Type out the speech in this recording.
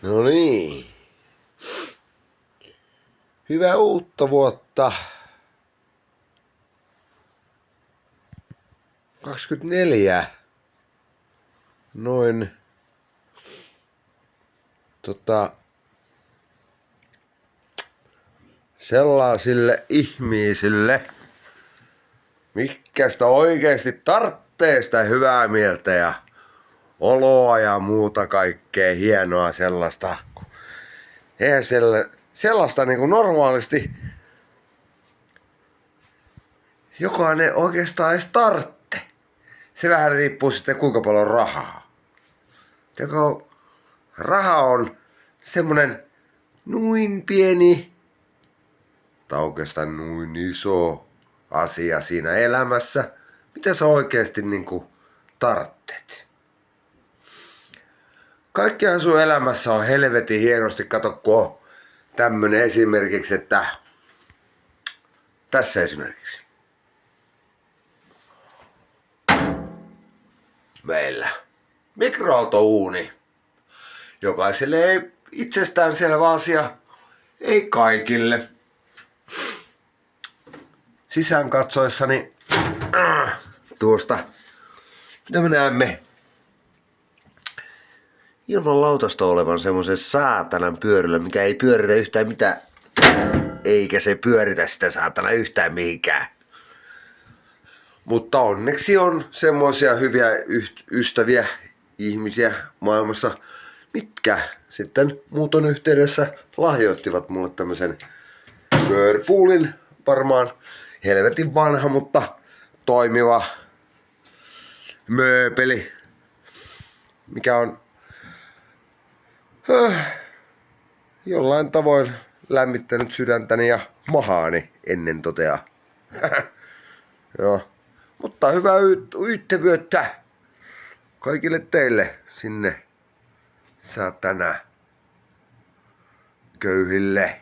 No niin. Hyvää uutta vuotta. 24. Noin sellaisille ihmisille, mitkä sitä oikeesti tarttee sitä hyvää mieltä ja oloa ja muuta kaikkea hienoa sellaista. Eihän sellaista niinku normaalisti jokainen oikeastaan edes tartte. Se vähän riippuu sitten kuinka paljon rahaa. Joko raha on semmonen noin pieni tai oikeastaan noin iso asia siinä elämässä, mitä sä oikeesti niinku tarttet. Kaikkihan sun elämässä on helvetin hienosti, kato kun on tämmönen esimerkiksi, että tässä esimerkiksi. Meillä mikroaaltouuni. Jokaiselle ei itsestäänselvä asia, ei kaikille. Sisään katsoessani tuosta, mitä me näemme ilman lautasta olevan semmoisen saatanan pyörällä, mikä ei pyöritä yhtään mitään, eikä se pyöritä sitä saatana yhtään mihinkään. Mutta onneksi on semmoisia hyviä ystäviä, ihmisiä maailmassa, mitkä sitten muuton yhteydessä lahjoittivat mulle tämmösen Whirlpoolin, varmaan helvetin vanha, mutta toimiva mööpeli, mikä on jollain tavoin lämmittänyt sydäntäni ja mahaani ennen totea. Joo. Mutta hyvää yhtävyötä kaikille teille sinne saatana köyhille.